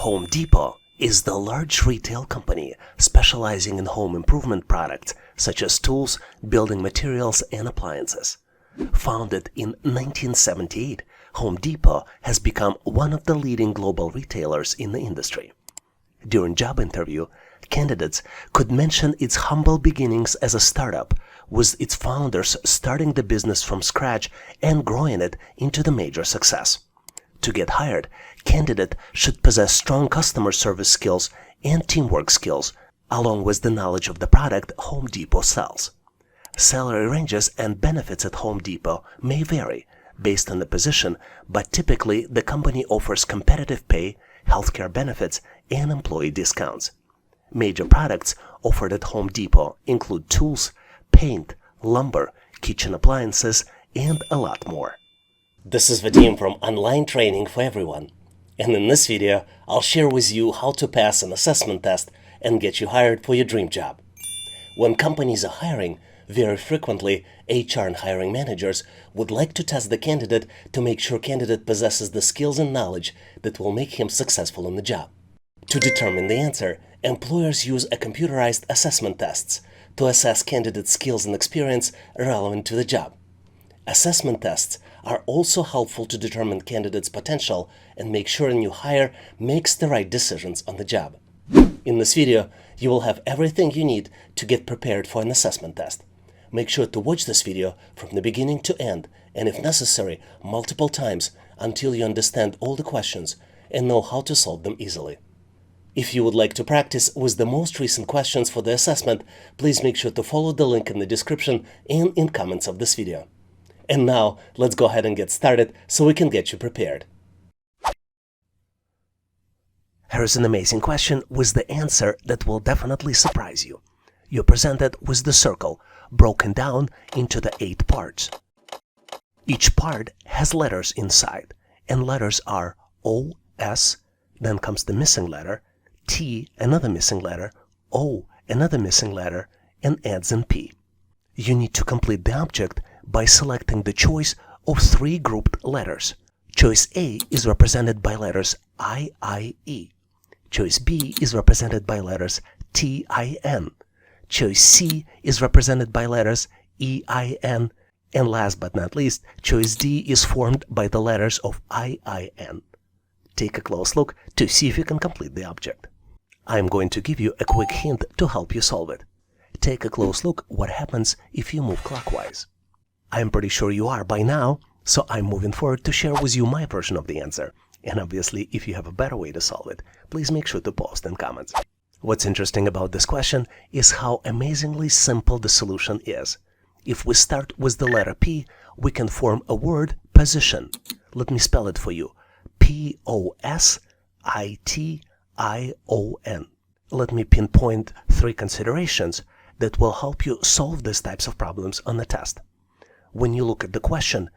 Home Depot is the large retail company specializing in home improvement products such as tools, building materials, and appliances. Founded in 1978, Home Depot has become one of the leading global retailers in the industry. During job interview, candidates could mention its humble beginnings as a startup, with its founders starting the business from scratch and growing it into the major success. To get hired, candidate should possess strong customer service skills and teamwork skills, along with the knowledge of the product Home Depot sells. Salary ranges and benefits at Home Depot may vary based on the position, but typically the company offers competitive pay, healthcare benefits, and employee discounts. Major products offered at Home Depot include tools, paint, lumber, kitchen appliances, and a lot more. This is Vadim from Online Training for Everyone, and in this video I'll share with you how to pass an assessment test and get you hired for your dream job. When companies are hiring, very frequently HR and hiring managers would like to test the candidate to make sure candidate possesses the skills and knowledge that will make him successful in the job. To determine the answer, employers use a computerized assessment tests to assess candidates' skills and experience relevant to the job. Assessment tests are also helpful to determine candidates' potential and make sure a new hire makes the right decisions on the job. In this video, you will have everything you need to get prepared for an assessment test. Make sure to watch this video from the beginning to end, and if necessary, multiple times until you understand all the questions and know how to solve them easily. If you would like to practice with the most recent questions for the assessment, please make sure to follow the link in the description and in comments of this video. And now, let's go ahead and get started so we can get you prepared. Here's an amazing question with the answer that will definitely surprise you. You're presented with the circle broken down into the 8 parts. Each part has letters inside, and letters are O, S, then comes the missing letter, T, another missing letter, O, another missing letter, and ends in P. You need to complete the object by selecting the choice of 3 grouped letters. Choice A is represented by letters I, E. Choice B is represented by letters T, N. Choice C is represented by letters E, N. And last but not least, choice D is formed by the letters of I, N. Take a close look to see if you can complete the object. I'm going to give you a quick hint to help you solve it. Take a close look what happens if you move clockwise. I'm pretty sure you are by now, so I'm moving forward to share with you my version of the answer. And obviously, if you have a better way to solve it, please make sure to post in comments. What's interesting about this question is how amazingly simple the solution is. If we start with the letter P, we can form a word position. Let me spell it for you. P-O-S-I-T-I-O-N. Let me pinpoint 3 considerations that will help you solve these types of problems on the test. When you look at the question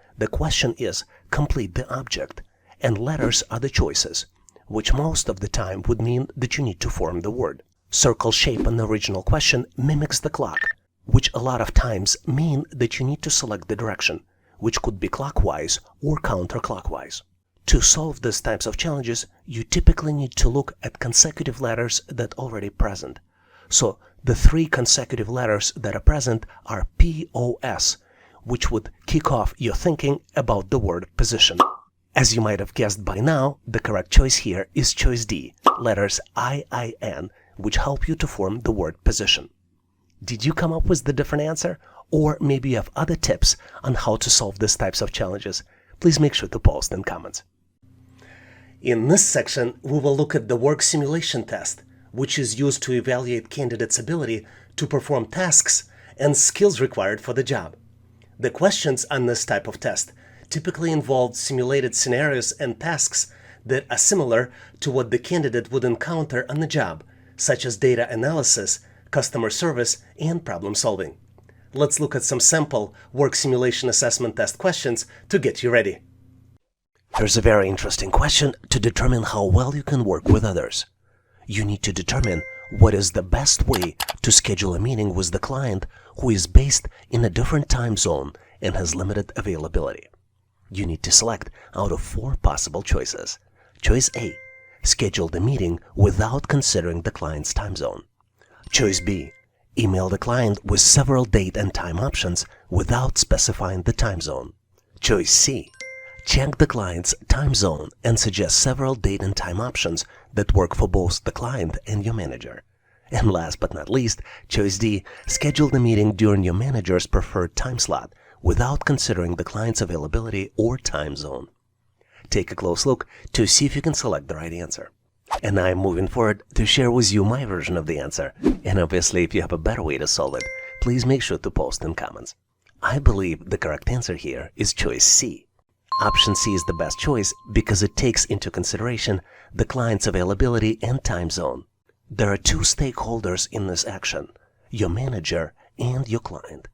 is complete the object, and letters are the choices, which most of the time would mean that you need to form the word. Circle shape in the original question mimics the clock, which a lot of times mean that you need to select the direction, which could be clockwise or counterclockwise. To solve these types of challenges, you typically need to look at consecutive letters that are already present. So the 3 consecutive letters that are present are P-O-S, which would kick off your thinking about the word position. As you might have guessed by now, the correct choice here is choice D, letters I, N, which help you to form the word position. Did you come up with the different answer? Or maybe you have other tips on how to solve these types of challenges? Please make sure to post in comments. In this section, we will look at the work simulation test, which is used to evaluate candidates' ability to perform tasks and skills required for the job. The questions on this type of test typically involve simulated scenarios and tasks that are similar to what the candidate would encounter on the job, such as data analysis, customer service, and problem solving. Let's look at some sample work simulation assessment test questions to get you ready. Here's a very interesting question to determine how well you can work with others. You need to determine what is the best way to schedule a meeting with the client who is based in a different time zone and has limited availability. You need to select out of 4 possible choices. Choice A, schedule the meeting without considering the client's time zone. Choice B, email the client with several date and time options without specifying the time zone. Choice C, check the client's time zone and suggest several date and time options that work for both the client and your manager. And last but not least, choice D, schedule the meeting during your manager's preferred time slot without considering the client's availability or time zone. Take a close look to see if you can select the right answer. And I'm moving forward to share with you my version of the answer. And obviously, if you have a better way to solve it, please make sure to post in comments. I believe the correct answer here is choice C. Option C is the best choice because it takes into consideration the client's availability and time zone. There are two stakeholders in this action, your manager and your client.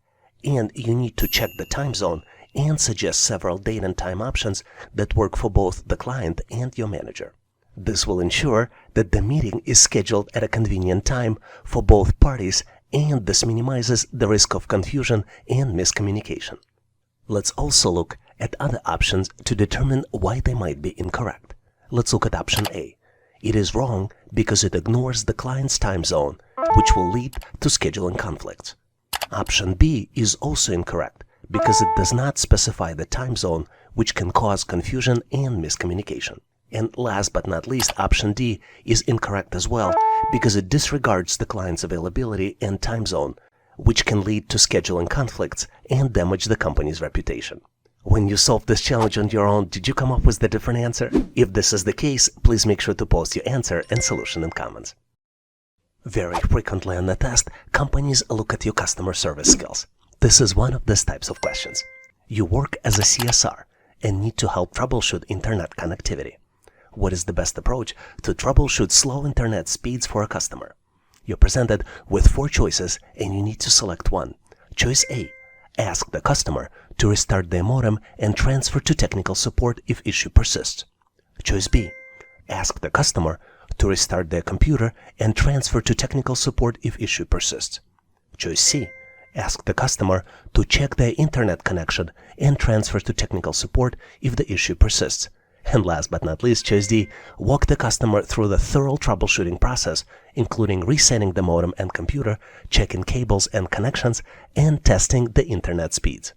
And you need to check the time zone and suggest several date and time options that work for both the client and your manager. This will ensure that the meeting is scheduled at a convenient time for both parties, and this minimizes the risk of confusion and miscommunication. Let's also look at other options to determine why they might be incorrect. Let's look at option A. It is wrong because it ignores the client's time zone, which will lead to scheduling conflicts. Option B is also incorrect because it does not specify the time zone, which can cause confusion and miscommunication. And last but not least, option D is incorrect as well because it disregards the client's availability and time zone, which can lead to scheduling conflicts and damage the company's reputation. When you solved this challenge on your own, did you come up with a different answer? If this is the case, please make sure to post your answer and solution in comments. Very frequently on the test, companies look at your customer service skills. This is one of these types of questions. You work as a CSR and need to help troubleshoot internet connectivity. What is the best approach to troubleshoot slow internet speeds for a customer? You're presented with 4 choices and you need to select one. Choice A, ask the customer to restart their modem and transfer to technical support if issue persists. Choice B, ask the customer to restart their computer and transfer to technical support if issue persists. Choice C, ask the customer to check their internet connection and transfer to technical support if the issue persists. And last but not least, choice D, walk the customer through the thorough troubleshooting process, including resetting the modem and computer, checking cables and connections, and testing the internet speeds.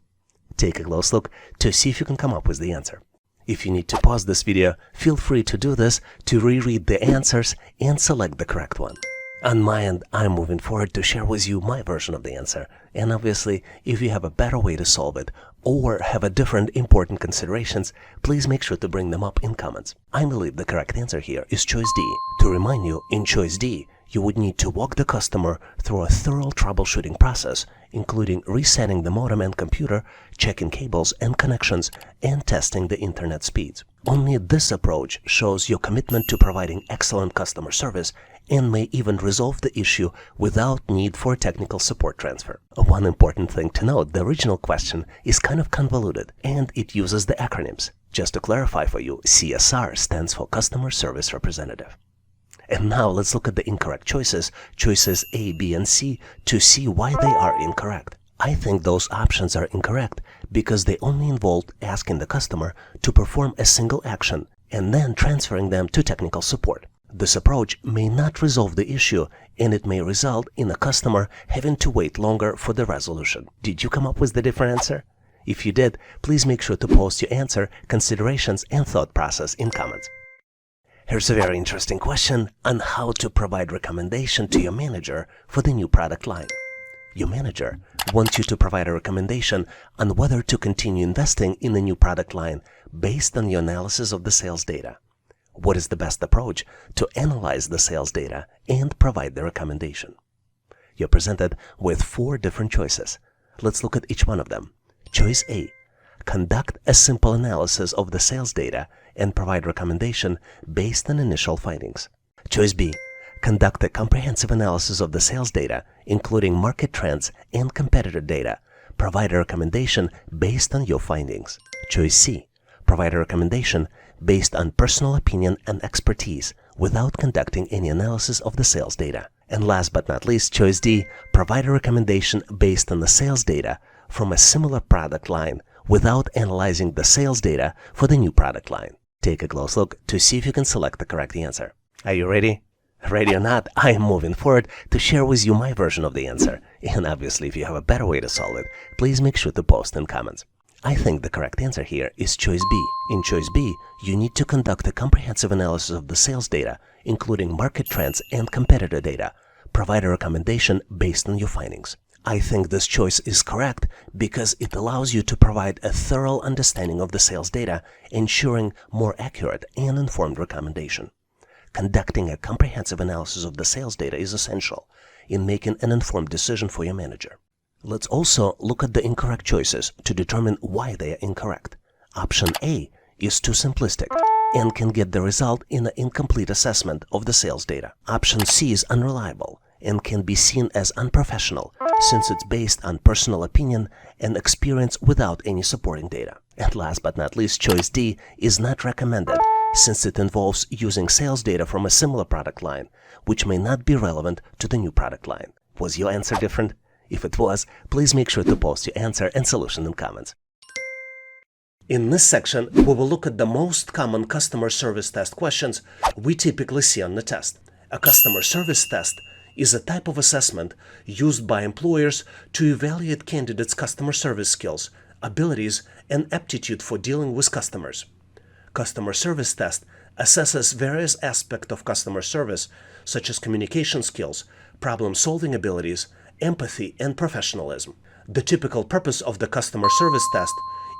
Take a close look to see if you can come up with the answer. If you need to pause this video, feel free to do this to reread the answers and select the correct one. On my end, I'm moving forward to share with you my version of the answer. And obviously, if you have a better way to solve it or have a different important considerations, please make sure to bring them up in comments. I believe the correct answer here is choice D. To remind you, in choice D, you would need to walk the customer through a thorough troubleshooting process, including resetting the modem and computer, checking cables and connections, and testing the internet speeds. Only this approach shows your commitment to providing excellent customer service and may even resolve the issue without need for a technical support transfer. One important thing to note, the original question is kind of convoluted and it uses the acronyms. Just to clarify for you, CSR stands for Customer Service Representative. And now let's look at the incorrect choices A, B, and C, to see why they are incorrect. I think those options are incorrect because they only involve asking the customer to perform a single action and then transferring them to technical support. This approach may not resolve the issue and it may result in a customer having to wait longer for the resolution. Did you come up with the different answer? If you did, please make sure to post your answer, considerations, and thought process in comments. Here's a very interesting question on how to provide recommendation to your manager for the new product line. Your manager wants you to provide a recommendation on whether to continue investing in the new product line based on your analysis of the sales data. What is the best approach to analyze the sales data and provide the recommendation? You're presented with 4 different choices. Let's look at each one of them. Choice A, conduct a simple analysis of the sales data and provide recommendation based on initial findings. Choice B, conduct a comprehensive analysis of the sales data, including market trends and competitor data. Provide a recommendation based on your findings. Choice C, provide a recommendation based on personal opinion and expertise without conducting any analysis of the sales data. And last but not least, choice D, provide a recommendation based on the sales data from a similar product line without analyzing the sales data for the new product line. Take a close look to see if you can select the correct answer. Are you ready? Ready or not, I am moving forward to share with you my version of the answer. And obviously, if you have a better way to solve it, please make sure to post in comments. I think the correct answer here is choice B. In choice B, you need to conduct a comprehensive analysis of the sales data, including market trends and competitor data. Provide a recommendation based on your findings. I think this choice is correct because it allows you to provide a thorough understanding of the sales data, ensuring more accurate and informed recommendation. Conducting a comprehensive analysis of the sales data is essential in making an informed decision for your manager. Let's also look at the incorrect choices to determine why they are incorrect. Option A is too simplistic and can get the result in an incomplete assessment of the sales data. Option C is unreliable and can be seen as unprofessional since it's based on personal opinion and experience without any supporting data. And last but not least, choice D is not recommended since it involves using sales data from a similar product line, which may not be relevant to the new product line. Was your answer different? If it was, please make sure to post your answer and solution in comments. In this section, we will look at the most common customer service test questions we typically see on the test. A customer service test is a type of assessment used by employers to evaluate candidates' customer service skills, abilities, and aptitude for dealing with customers. Customer service test assesses various aspects of customer service, such as communication skills, problem-solving abilities, empathy, and professionalism. The typical purpose of the customer service test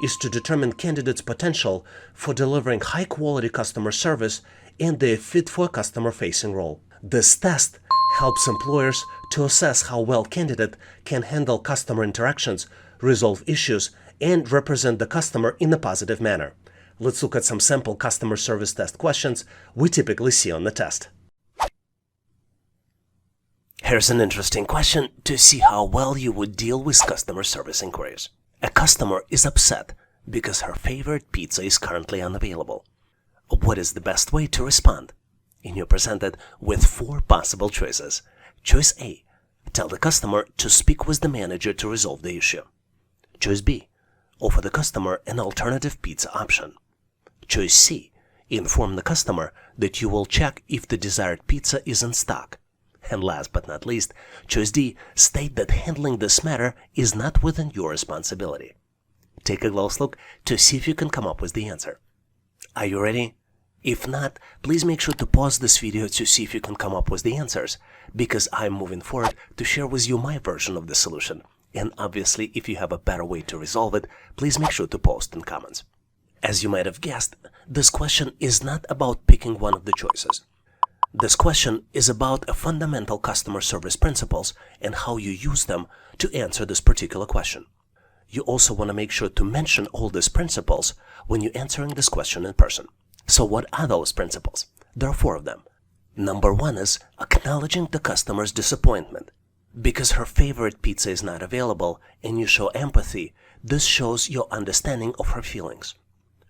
is to determine candidates' potential for delivering high-quality customer service and their fit for a customer-facing role. This test helps employers to assess how well a candidate can handle customer interactions, resolve issues, and represent the customer in a positive manner. Let's look at some sample customer service test questions we typically see on the test. Here's an interesting question to see how well you would deal with customer service inquiries. A customer is upset because her favorite pizza is currently unavailable. What is the best way to respond? And you're presented with 4 possible choices. Choice A, tell the customer to speak with the manager to resolve the issue. Choice B, offer the customer an alternative pizza option. Choice C, inform the customer that you will check if the desired pizza is in stock. And last but not least, choice D, state that handling this matter is not within your responsibility. Take a close look to see if you can come up with the answer. Are you ready? If not, please make sure to pause this video to see if you can come up with the answers, because I'm moving forward to share with you my version of the solution. And obviously, if you have a better way to resolve it, please make sure to post in comments. As you might have guessed, this question is not about picking one of the choices. This question is about fundamental customer service principles and how you use them to answer this particular question. You also want to make sure to mention all these principles when you're answering this question in person. So what are those principles? There are 4 of them. Number 1 is acknowledging the customer's disappointment. Because her favorite pizza is not available and you show empathy, this shows your understanding of her feelings.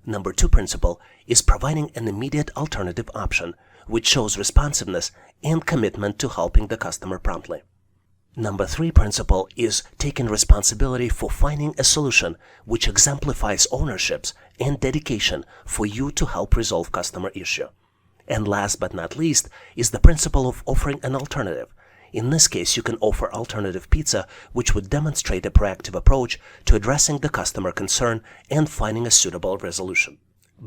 Number 2 principle is providing an immediate alternative option, which shows responsiveness and commitment to helping the customer promptly. Number 3 principle is taking responsibility for finding a solution, which exemplifies ownerships and dedication for you to help resolve customer issue. And last but not least is the principle of offering an alternative. In this case, you can offer alternative pizza, which would demonstrate a proactive approach to addressing the customer concern and finding a suitable resolution.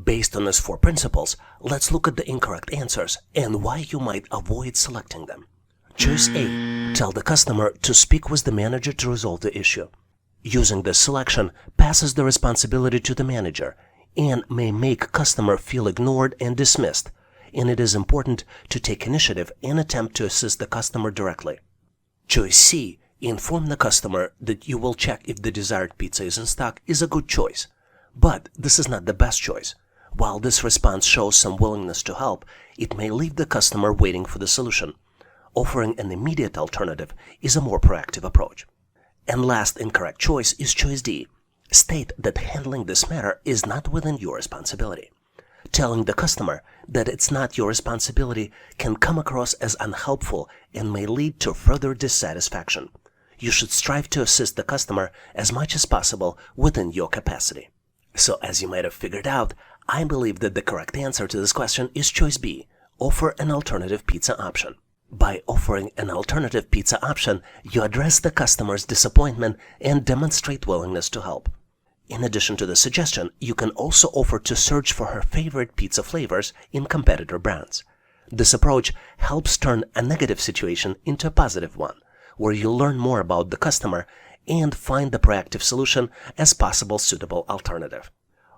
Based on these 4 principles, let's look at the incorrect answers and why you might avoid selecting them. Choice A, tell the customer to speak with the manager to resolve the issue. Using this selection passes the responsibility to the manager and may make customer feel ignored and dismissed, and it is important to take initiative and attempt to assist the customer directly. Choice C, inform the customer that you will check if the desired pizza is in stock, is a good choice. But this is not the best choice. While this response shows some willingness to help, it may leave the customer waiting for the solution. Offering an immediate alternative is a more proactive approach. And last incorrect choice is choice D. State that handling this matter is not within your responsibility. Telling the customer that it's not your responsibility can come across as unhelpful and may lead to further dissatisfaction. You should strive to assist the customer as much as possible within your capacity. So as you might have figured out, I believe that the correct answer to this question is choice B, offer an alternative pizza option. By offering an alternative pizza option, you address the customer's disappointment and demonstrate willingness to help. In addition to the suggestion, you can also offer to search for her favorite pizza flavors in competitor brands. This approach helps turn a negative situation into a positive one, where you learn more about the customer and find the proactive solution as possible suitable alternative.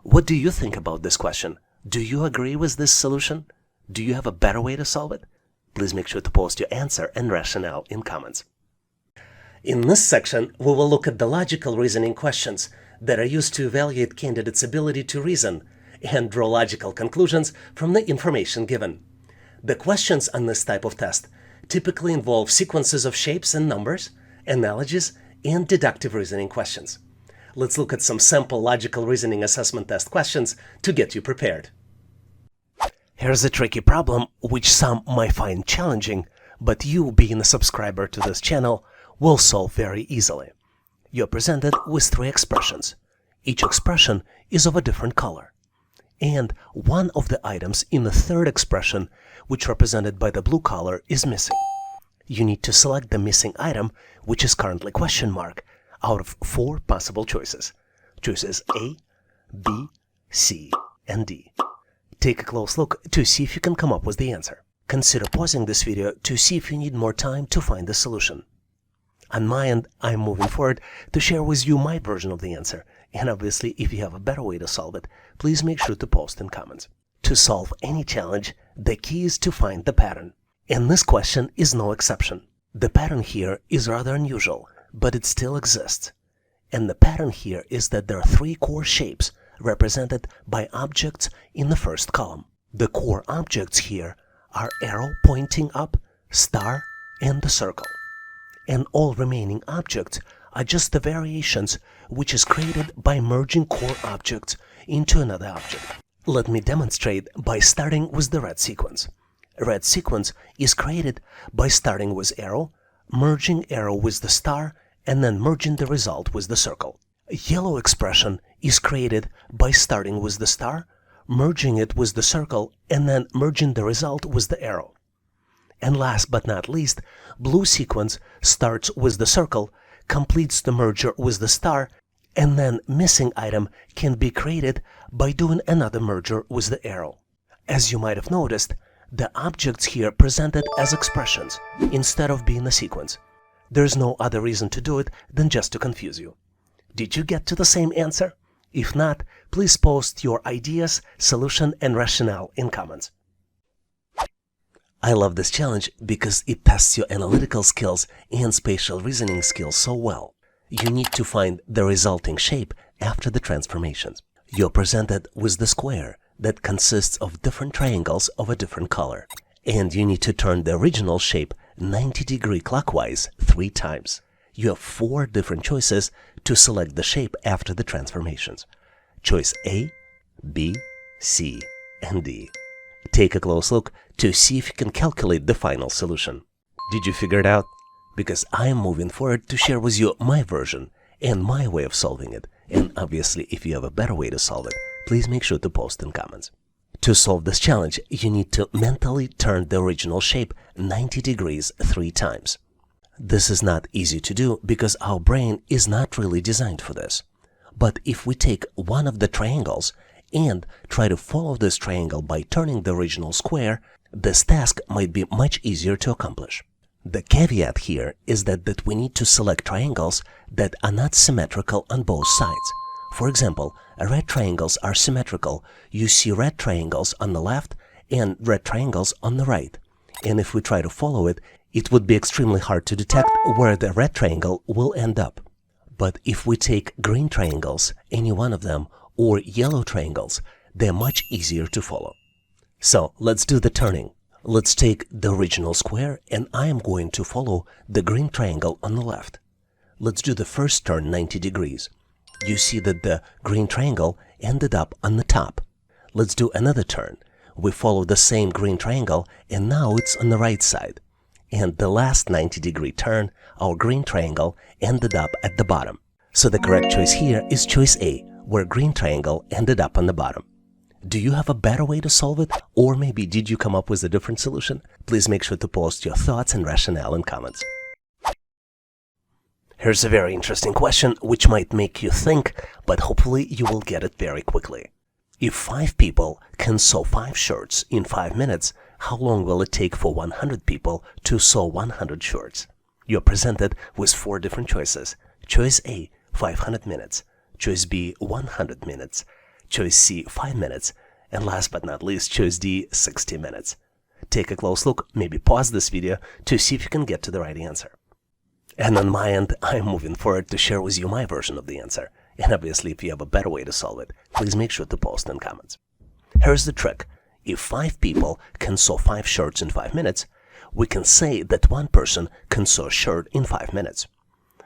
What do you think about this question? Do you agree with this solution? Do you have a better way to solve it? Please make sure to post your answer and rationale in comments. In this section, we will look at the logical reasoning questions that are used to evaluate candidates' ability to reason and draw logical conclusions from the information given. The questions on this type of test typically involve sequences of shapes and numbers, analogies, and deductive reasoning questions. Let's look at some sample logical reasoning assessment test questions to get you prepared. Here's a tricky problem which some might find challenging, but you, being a subscriber to this channel, will solve very easily. You're presented with 3 expressions. Each expression is of a different color. And one of the items in the third expression, which represented by the blue color, is missing. You need to select the missing item, which is currently question mark, out of 4 possible choices. Choices A, B, C, and D. Take a close look to see if you can come up with the answer. Consider pausing this video to see if you need more time to find the solution. On my end, I'm moving forward to share with you my version of the answer, and obviously if you have a better way to solve it, please make sure to post in comments. To solve any challenge, the key is to find the pattern, and this question is no exception. The pattern here is rather unusual, but it still exists. And the pattern here is that there are 3 core shapes represented by objects in the first column. The core objects here are arrow pointing up, star, and the circle. And all remaining objects are just the variations which is created by merging core objects into another object. Let me demonstrate by starting with the red sequence. Red sequence is created by starting with arrow, merging arrow with the star, and then merging the result with the circle. Yellow expression is created by starting with the star, merging it with the circle, and then merging the result with the arrow. And last but not least, blue sequence starts with the circle, completes the merger with the star, and then missing item can be created by doing another merger with the arrow. As you might have noticed, the objects here presented as expressions instead of being a sequence. There's no other reason to do it than just to confuse you. Did you get to the same answer? If not, please post your ideas, solution, and rationale in comments. I love this challenge because it tests your analytical skills and spatial reasoning skills so well. You need to find the resulting shape after the transformations. You're presented with the square that consists of different triangles of a different color. And you need to turn the original shape 90-degree clockwise 3 times. You have 4 different choices to select the shape after the transformations. Choice A, B, C, and D. Take a close look to see if you can calculate the final solution. Did you figure it out? Because I am moving forward to share with you my version and my way of solving it. And obviously, if you have a better way to solve it, please make sure to post in comments. To solve this challenge, you need to mentally turn the original shape 90 degrees 3 times. This is not easy to do because our brain is not really designed for this. But if we take one of the triangles and try to follow this triangle by turning the original square, this task might be much easier to accomplish. The caveat here is that we need to select triangles that are not symmetrical on both sides. For example, red triangles are symmetrical. You see red triangles on the left and red triangles on the right. And if we try to follow it, it would be extremely hard to detect where the red triangle will end up. But if we take green triangles, any one of them, or yellow triangles, they're much easier to follow. So let's do the turning. Let's take the original square and I am going to follow the green triangle on the left. Let's do the first turn 90 degrees. You see that the green triangle ended up on the top. Let's do another turn. We follow the same green triangle and now it's on the right side. And the last 90-degree turn, our green triangle ended up at the bottom. So the correct choice here is choice A, where green triangle ended up on the bottom. Do you have a better way to solve it? Or maybe did you come up with a different solution? Please make sure to post your thoughts and rationale in comments. Here's a very interesting question which might make you think, but hopefully you will get it very quickly. If 5 people can sew 5 shirts in 5 minutes, how long will it take for 100 people to sew 100 shirts? You're presented with 4 different choices. Choice A, 500 minutes. Choice B, 100 minutes. Choice C, 5 minutes. And last but not least, choice D, 60 minutes. Take a close look, maybe pause this video to see if you can get to the right answer. And on my end, I'm moving forward to share with you my version of the answer. And obviously, if you have a better way to solve it, please make sure to post in comments. Here's the trick. If 5 people can sew 5 shirts in 5 minutes, we can say that 1 person can sew a shirt in 5 minutes.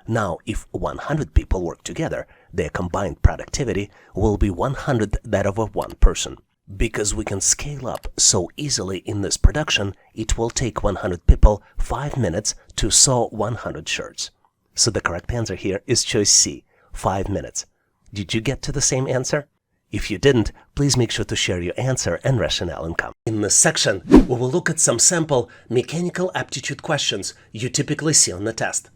Now, if 100 people work together, their combined productivity will be 100 that of 1 person. Because we can scale up so easily in this production, it will take 100 people 5 minutes to sew 100 shirts. So the correct answer here is choice C, 5 minutes. Did you get to the same answer? If you didn't, please make sure to share your answer and rationale in comments. In this section, we will look at some sample mechanical aptitude questions you typically see on the test.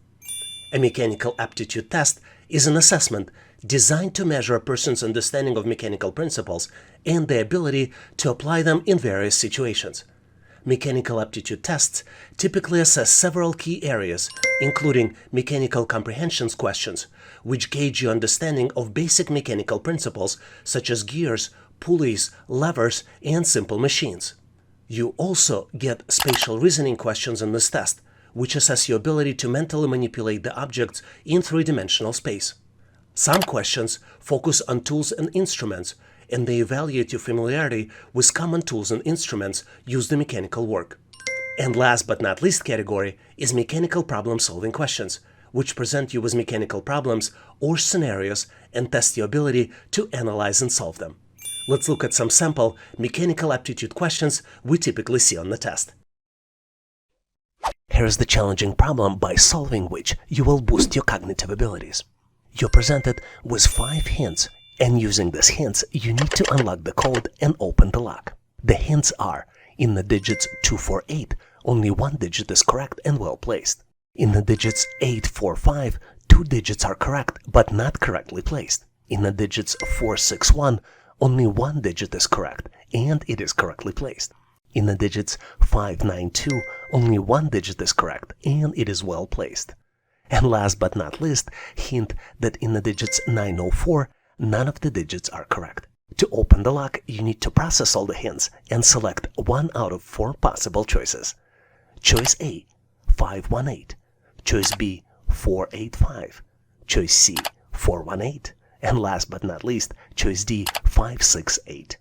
A mechanical aptitude test is an assessment designed to measure a person's understanding of mechanical principles and their ability to apply them in various situations. Mechanical aptitude tests typically assess several key areas, including mechanical comprehension questions, which gauge your understanding of basic mechanical principles such as gears, pulleys, levers, and simple machines. You also get spatial reasoning questions in this test, which assess your ability to mentally manipulate the objects in 3-dimensional space. Some questions focus on tools and instruments, and they evaluate your familiarity with common tools and instruments used in mechanical work. And last but not least category is mechanical problem-solving questions, which present you with mechanical problems or scenarios and test your ability to analyze and solve them. Let's look at some sample mechanical aptitude questions we typically see on the test. Here's the challenging problem by solving which you will boost your cognitive abilities. You're presented with 5 hints, and using these hints, you need to unlock the code and open the lock. The hints are: in the digits 248, only 1 digit is correct and well placed. In the digits 845, 2 digits are correct but not correctly placed. In the digits 461, only 1 digit is correct and it is correctly placed. In the digits 592, only 1 digit is correct and it is well placed. And last but not least, hint that in the digits 904, none of the digits are correct. To open the lock, you need to process all the hints and select 1 out of 4 possible choices. Choice A, 518. Choice B, 485. Choice C, 418. And last but not least, choice D, 568.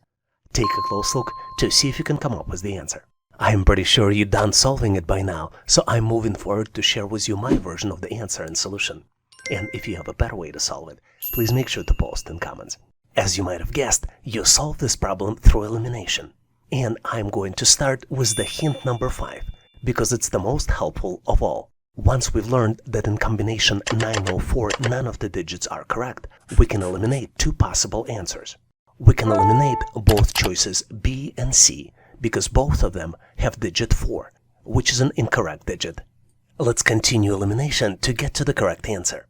Take a close look to see if you can come up with the answer. I'm pretty sure you're done solving it by now, so I'm moving forward to share with you my version of the answer and solution. And if you have a better way to solve it, please make sure to post in comments. As you might have guessed, you solve this problem through elimination. And I'm going to start with the hint number 5, because it's the most helpful of all. Once we've learned that in combination 904 none of the digits are correct, we can eliminate 2 possible answers. We can eliminate both choices B and C, because both of them have digit 4, which is an incorrect digit. Let's continue elimination to get to the correct answer.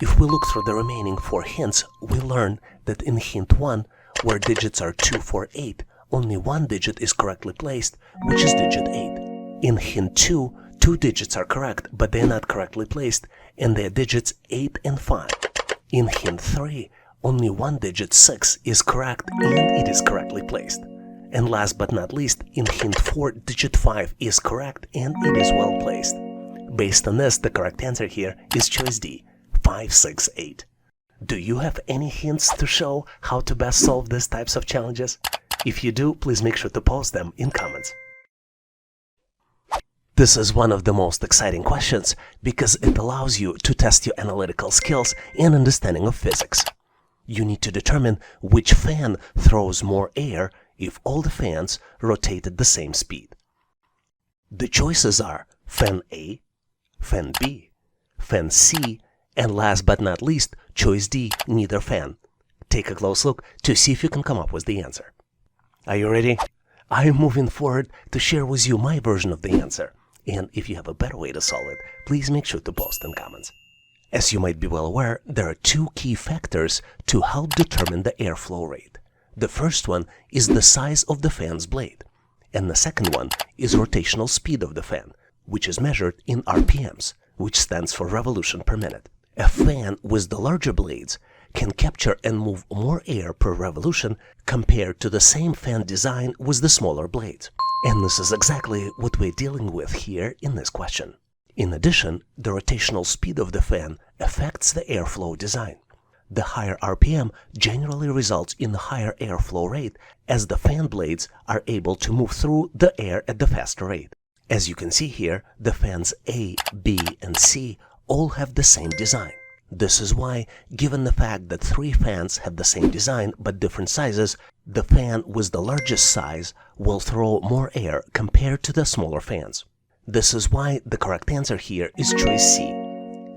If we look through the remaining 4 hints, we learn that in hint 1, where digits are 2, 4, 8, only 1 digit is correctly placed, which is digit 8. In hint 2, 2 digits are correct, but they're not correctly placed, and they're digits 8 and 5. In hint 3, only 1 digit 6 is correct, and it is correctly placed. And last but not least, in hint 4, digit 5 is correct and it is well placed. Based on this, the correct answer here is choice D, 568. Do you have any hints to show how to best solve these types of challenges? If you do, please make sure to post them in comments. This is one of the most exciting questions because it allows you to test your analytical skills and understanding of physics. You need to determine which fan throws more air if all the fans rotate at the same speed. The choices are fan A, fan B, fan C, and last but not least, choice D, neither fan. Take a close look to see if you can come up with the answer. Are you ready? I am moving forward to share with you my version of the answer. And if you have a better way to solve it, please make sure to post in comments. As you might be well aware, there are two key factors to help determine the airflow rate. The first one is the size of the fan's blade, and the second one is rotational speed of the fan, which is measured in RPMs, which stands for revolution per minute. A fan with the larger blades can capture and move more air per revolution compared to the same fan design with the smaller blades. And this is exactly what we're dealing with here in this question. In addition, the rotational speed of the fan affects the airflow design. The higher RPM generally results in a higher airflow rate as the fan blades are able to move through the air at the faster rate. As you can see here, the fans A, B, and C all have the same design. This is why, given the fact that three fans have the same design but different sizes, the fan with the largest size will throw more air compared to the smaller fans. This is why the correct answer here is choice C.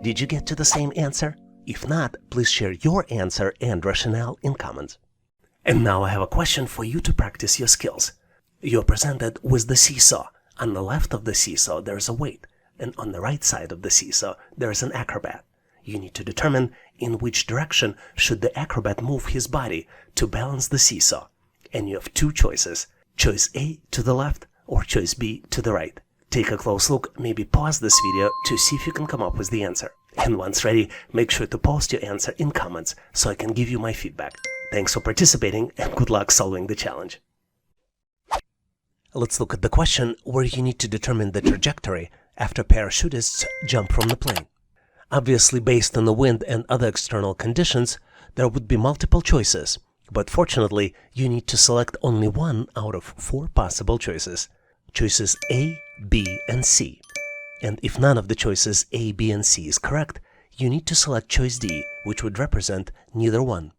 Did you get to the same answer? If not, please share your answer and rationale in comments. And now I have a question for you to practice your skills. You're presented with the seesaw. On the left of the seesaw there is a weight, and on the right side of the seesaw there is an acrobat. You need to determine in which direction should the acrobat move his body to balance the seesaw. And you have two choices, choice A to the left or choice B to the right. Take a close look, maybe pause this video to see if you can come up with the answer. And once ready, make sure to post your answer in comments so I can give you my feedback. Thanks for participating and good luck solving the challenge. Let's look at the question where you need to determine the trajectory after parachutists jump from the plane. Obviously, based on the wind and other external conditions, there would be multiple choices, but fortunately, you need to select only one out of 4 possible choices. Choices A, B, and C. And if none of the choices A, B, and C is correct, you need to select choice D, which would represent neither one.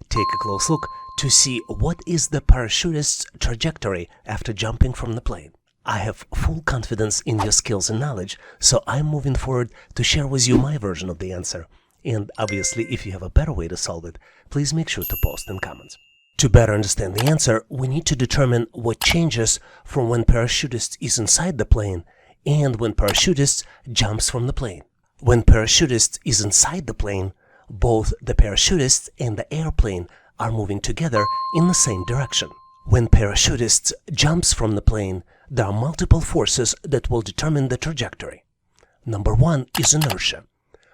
Take a close look to see what is the parachutist's trajectory after jumping from the plane. I have full confidence in your skills and knowledge, so I'm moving forward to share with you my version of the answer. And obviously, if you have a better way to solve it, please make sure to post in comments. To better understand the answer, we need to determine what changes from when parachutist is inside the plane and when parachutist jumps from the plane. When parachutist is inside the plane, both the parachutist and the airplane are moving together in the same direction. When parachutist jumps from the plane, there are multiple forces that will determine the trajectory. Number 1 is inertia.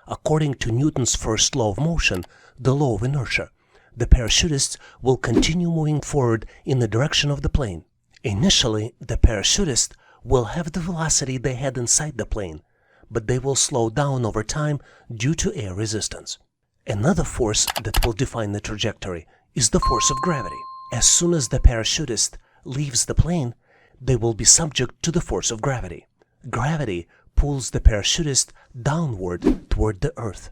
According to Newton's first law of motion, the law of inertia, the parachutist will continue moving forward in the direction of the plane. Initially, the parachutist will have the velocity they had inside the plane, but they will slow down over time due to air resistance. Another force that will define the trajectory is the force of gravity. As soon as the parachutist leaves the plane, they will be subject to the force of gravity. Gravity pulls the parachutist downward toward the earth.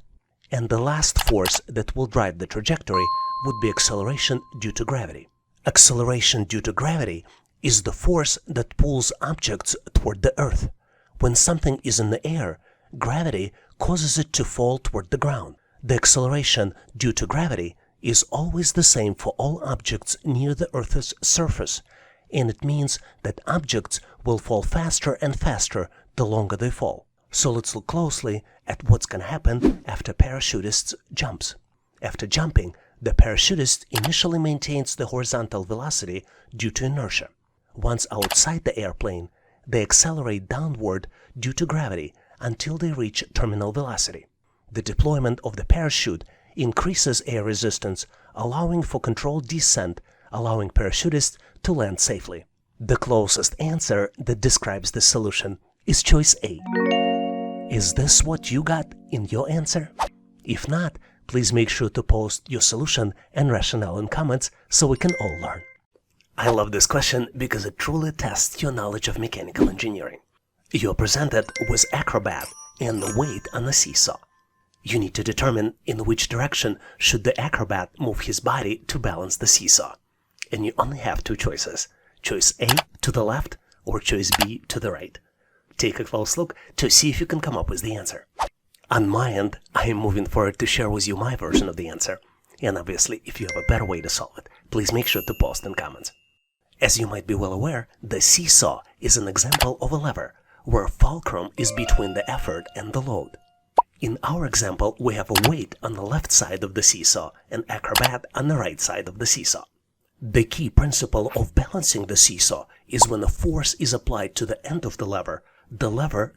And the last force that will drive the trajectory would be acceleration due to gravity. Acceleration due to gravity is the force that pulls objects toward the earth. When something is in the air, gravity causes it to fall toward the ground. The acceleration due to gravity is always the same for all objects near the Earth's surface, and it means that objects will fall faster and faster the longer they fall. So let's look closely at what's going to happen after parachutist jumps. After jumping, the parachutist initially maintains the horizontal velocity due to inertia. Once outside the airplane, they accelerate downward due to gravity until they reach terminal velocity. The deployment of the parachute increases air resistance, allowing for controlled descent, allowing parachutists to land safely. The closest answer that describes this solution is choice A. Is this what you got in your answer? If not, please make sure to post your solution and rationale in comments so we can all learn. I love this question because it truly tests your knowledge of mechanical engineering. You're presented with acrobat and the weight on a seesaw. You need to determine in which direction should the acrobat move his body to balance the seesaw. And you only have 2 choices, choice A to the left or choice B to the right. Take a close look to see if you can come up with the answer. On my end, I am moving forward to share with you my version of the answer. And obviously, if you have a better way to solve it, please make sure to post in comments. As you might be well aware, the seesaw is an example of a lever, where fulcrum is between the effort and the load. In our example, we have a weight on the left side of the seesaw and acrobat on the right side of the seesaw. The key principle of balancing the seesaw is when a force is applied to the end of the lever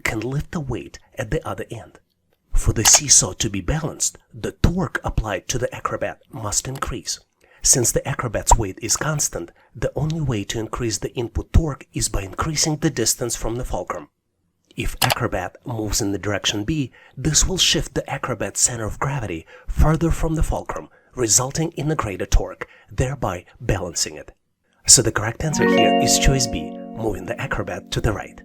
can lift the weight at the other end. For the seesaw to be balanced, the torque applied to the acrobat must increase. Since the acrobat's weight is constant, the only way to increase the input torque is by increasing the distance from the fulcrum. If acrobat moves in the direction B, this will shift the acrobat's center of gravity further from the fulcrum, resulting in a greater torque, thereby balancing it. So the correct answer here is choice B, moving the acrobat to the right.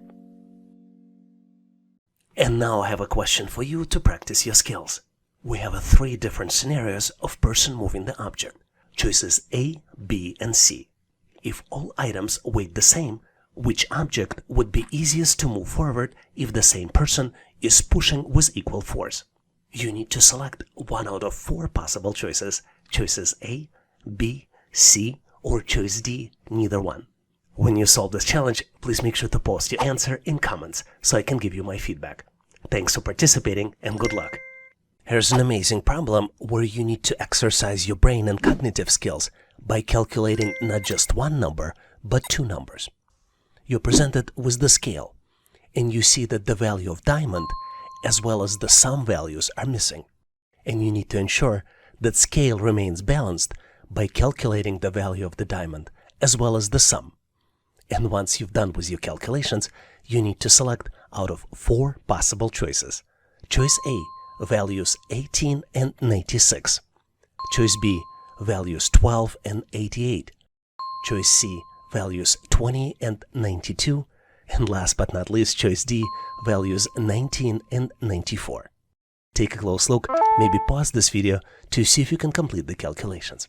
And now I have a question for you to practice your skills. We have 3 different scenarios of person moving the object. Choices A, B, and C. If all items weigh the same, which object would be easiest to move forward if the same person is pushing with equal force? You need to select one out of 4 possible choices. Choices A, B, C, or choice D, neither one. When you solve this challenge, please make sure to post your answer in comments so I can give you my feedback. Thanks for participating and good luck. Here's an amazing problem where you need to exercise your brain and cognitive skills by calculating not just one number, but 2 numbers. You're presented with the scale, and you see that the value of diamond as well as the sum values are missing. And you need to ensure that scale remains balanced by calculating the value of the diamond as well as the sum. And once you've done with your calculations, you need to select out of 4 possible choices. Choice A, values 18 and 96. Choice B, values 12 and 88. Choice C, values 20 and 92. And last but not least, choice D, values 19 and 94. Take a close look, maybe pause this video to see if you can complete the calculations.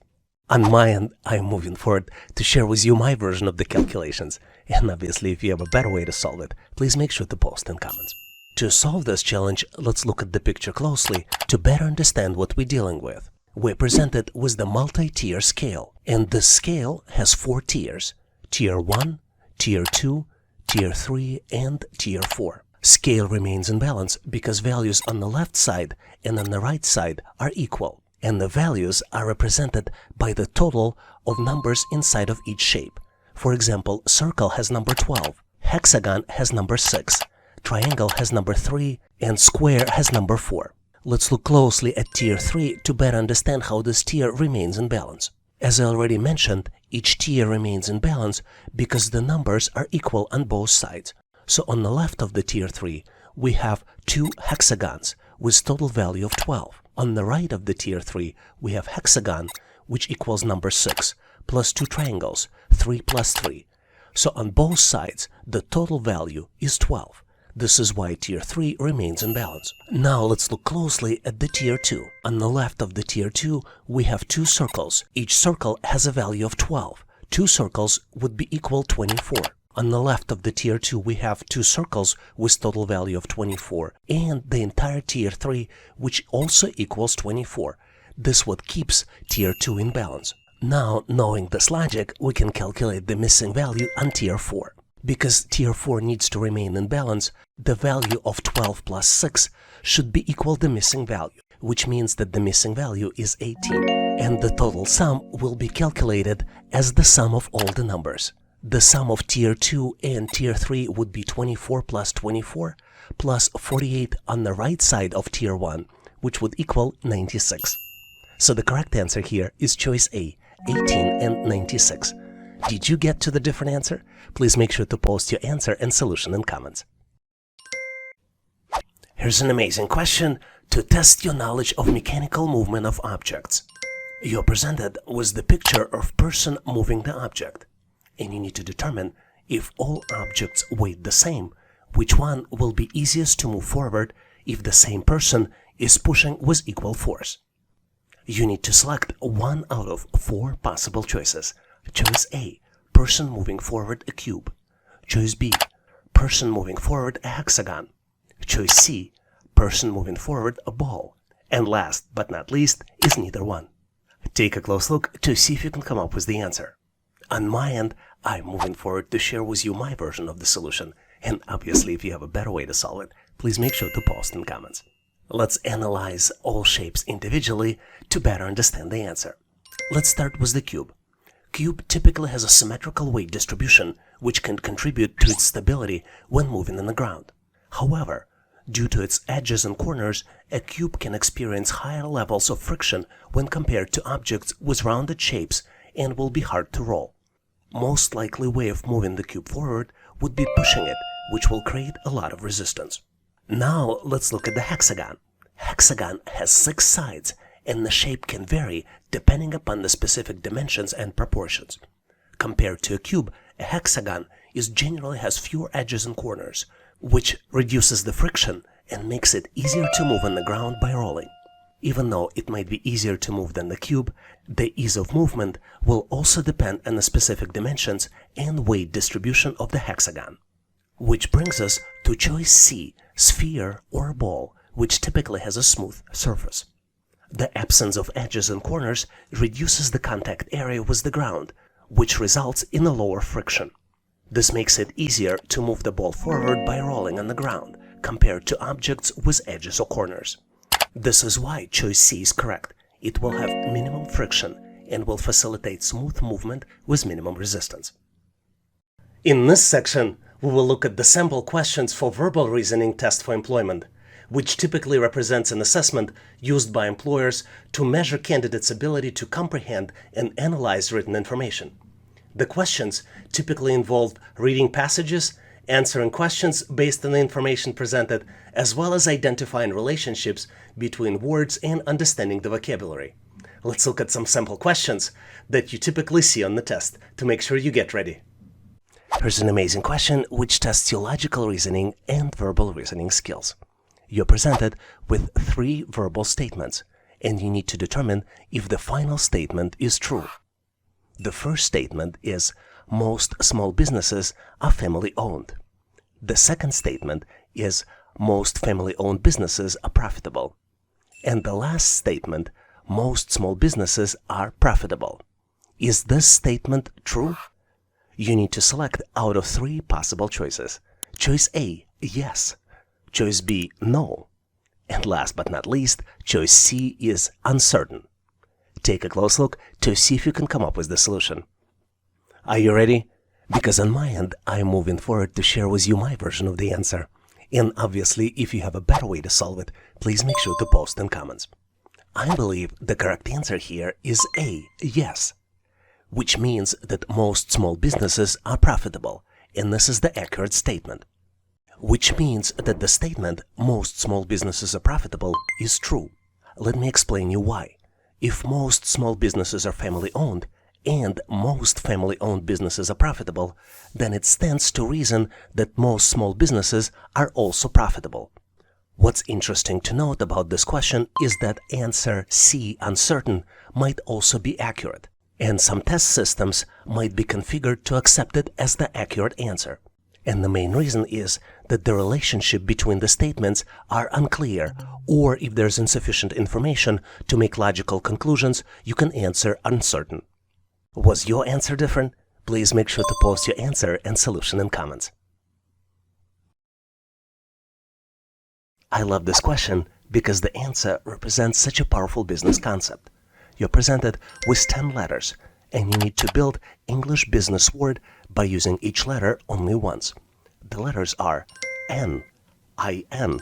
On my end, I'm moving forward to share with you my version of the calculations. And obviously, if you have a better way to solve it, please make sure to post in comments. To solve this challenge, let's look at the picture closely to better understand what we're dealing with. We're presented with the multi-tier scale, and this scale has 4 tiers: Tier 1, Tier 2, Tier 3, and Tier 4. Scale remains in balance because values on the left side and on the right side are equal, and the values are represented by the total of numbers inside of each shape. For example, circle has number 12, hexagon has number 6, triangle has number 3, and square has number 4. Let's look closely at Tier 3 to better understand how this tier remains in balance. As I already mentioned, each tier remains in balance because the numbers are equal on both sides. So on the left of the Tier 3, we have 2 hexagons with total value of 12. On the right of the Tier 3, we have hexagon, which equals number 6, plus 2 triangles, 3 plus 3. So on both sides, the total value is 12. This is why Tier 3 remains in balance. Now let's look closely at the Tier 2. On the left of the Tier 2, we have 2 circles. Each circle has a value of 12. 2 circles would be equal 24. On the left of the Tier 2, we have 2 circles with total value of 24, and the entire Tier 3, which also equals 24. This what keeps Tier 2 in balance. Now, knowing this logic, we can calculate the missing value on Tier 4. Because Tier 4 needs to remain in balance, the value of 12 plus 6 should be equal to the missing value, which means that the missing value is 18. And the total sum will be calculated as the sum of all the numbers. The sum of Tier 2 and Tier 3 would be 24 plus 24 plus 48 on the right side of Tier 1, which would equal 96. So the correct answer here is choice A, 18 and 96. Did you get to the different answer? Please make sure to post your answer and solution in comments. Here's an amazing question to test your knowledge of mechanical movement of objects. You're presented with the picture of person moving the object, and you need to determine if all objects weigh the same, which one will be easiest to move forward if the same person is pushing with equal force. You need to select one out of 4 possible choices. Choice A, person moving forward a cube. Choice B, person moving forward a hexagon. Choice C, person moving forward a ball. And last but not least is neither one. Take a close look to see if you can come up with the answer. On my end, I'm moving forward to share with you my version of the solution. And obviously, if you have a better way to solve it, please make sure to post in comments. Let's analyze all shapes individually to better understand the answer. Let's start with the cube. Cube typically has a symmetrical weight distribution, which can contribute to its stability when moving on the ground. However, due to its edges and corners, a cube can experience higher levels of friction when compared to objects with rounded shapes and will be hard to roll. Most likely way of moving the cube forward would be pushing it, which will create a lot of resistance. Now let's look at the hexagon. Hexagon has 6 sides, and the shape can vary depending upon the specific dimensions and proportions. Compared to a cube, a hexagon generally has fewer edges and corners, which reduces the friction and makes it easier to move on the ground by rolling. Even though it might be easier to move than the cube, the ease of movement will also depend on the specific dimensions and weight distribution of the hexagon. Which brings us to choice C, sphere or ball, which typically has a smooth surface. The absence of edges and corners reduces the contact area with the ground, which results in a lower friction. This makes it easier to move the ball forward by rolling on the ground, compared to objects with edges or corners. This is why choice C is correct. It will have minimum friction and will facilitate smooth movement with minimum resistance. In this section, we will look at the sample questions for verbal reasoning test for employment, which typically represents an assessment used by employers to measure candidates' ability to comprehend and analyze written information. The questions typically involve reading passages, answering questions based on the information presented, as well as identifying relationships between words and understanding the vocabulary. Let's look at some sample questions that you typically see on the test to make sure you get ready. Here's an amazing question which tests your logical reasoning and verbal reasoning skills. You're presented with 3 verbal statements, and you need to determine if the final statement is true. The first statement is, most small businesses are family-owned. The second statement is, most family-owned businesses are profitable. And the last statement, most small businesses are profitable. Is this statement true? You need to select out of 3 possible choices. Choice A, yes. Choice B, no. And last but not least, choice C is uncertain. Take a close look to see if you can come up with the solution. Are you ready? Because on my end, I'm moving forward to share with you my version of the answer. And obviously, if you have a better way to solve it, please make sure to post in comments. I believe the correct answer here is A, yes, which means that most small businesses are profitable, and this is the accurate statement. Which means that the statement, most small businesses are profitable, is true. Let me explain you why. If most small businesses are family-owned, and most family-owned businesses are profitable, then it stands to reason that most small businesses are also profitable. What's interesting to note about this question is that answer C, uncertain, might also be accurate, and some test systems might be configured to accept it as the accurate answer. And the main reason is that the relationship between the statements are unclear, or if there's insufficient information to make logical conclusions, you can answer uncertain. Was your answer different? Please make sure to post your answer and solution in comments. I love this question because the answer represents such a powerful business concept. You're presented with 10 letters, and you need to build English business word by using each letter only once. The letters are N, I-N,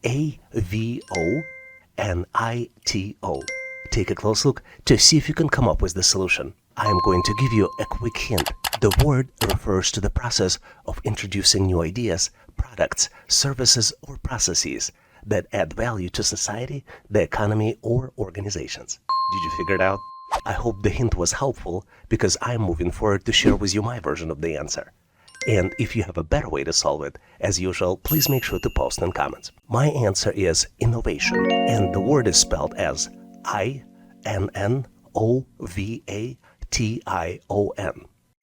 A-V-O, and I-T-O. Take a close look to see if you can come up with the solution. I am going to give you a quick hint. The word refers to the process of introducing new ideas, products, services, or processes that add value to society, the economy, or organizations. Did you figure it out? I hope the hint was helpful because I'm moving forward to share with you my version of the answer. And if you have a better way to solve it, as usual, please make sure to post in comments. My answer is innovation, and the word is spelled as I-N-N-O-V-A-T-I-O-N.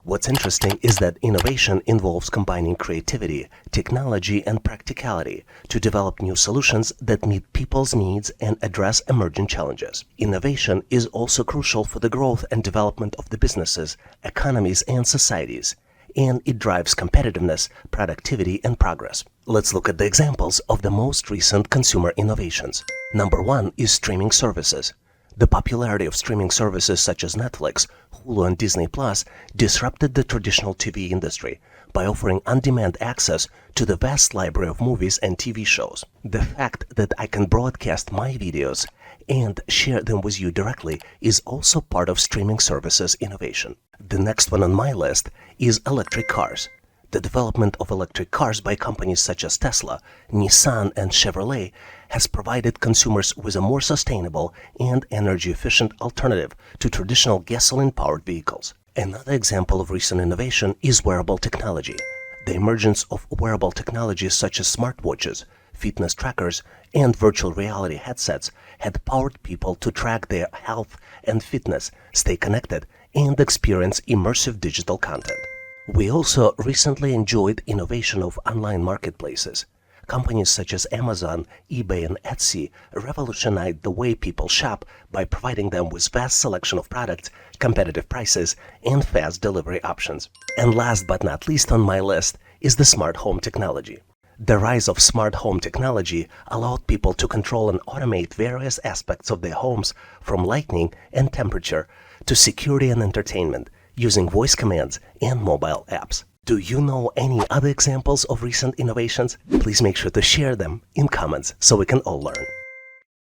What's interesting is that innovation involves combining creativity, technology, and practicality to develop new solutions that meet people's needs and address emerging challenges. Innovation is also crucial for the growth and development of the businesses, economies, and societies, and it drives competitiveness, productivity, and progress. Let's look at the examples of the most recent consumer innovations. Number one is streaming services. The popularity of streaming services such as Netflix, Hulu, and Disney Plus disrupted the traditional TV industry by offering on-demand access to the vast library of movies and TV shows. The fact that I can broadcast my videos and share them with you directly is also part of streaming services innovation. The next one on my list is electric cars. The development of electric cars by companies such as Tesla, Nissan, and Chevrolet has provided consumers with a more sustainable and energy-efficient alternative to traditional gasoline-powered vehicles. Another example of recent innovation is wearable technology. The emergence of wearable technologies such as smartwatches, fitness trackers, and virtual reality headsets had powered people to track their health and fitness, stay connected, and experience immersive digital content. We also recently enjoyed innovation of online marketplaces. Companies such as Amazon, eBay, and Etsy revolutionized the way people shop by providing them with vast selection of products, competitive prices, and fast delivery options. And last but not least on my list is the smart home technology. The rise of smart home technology allowed people to control and automate various aspects of their homes, from lighting and temperature to security and entertainment, using voice commands and mobile apps. Do you know any other examples of recent innovations? Please make sure to share them in comments so we can all learn.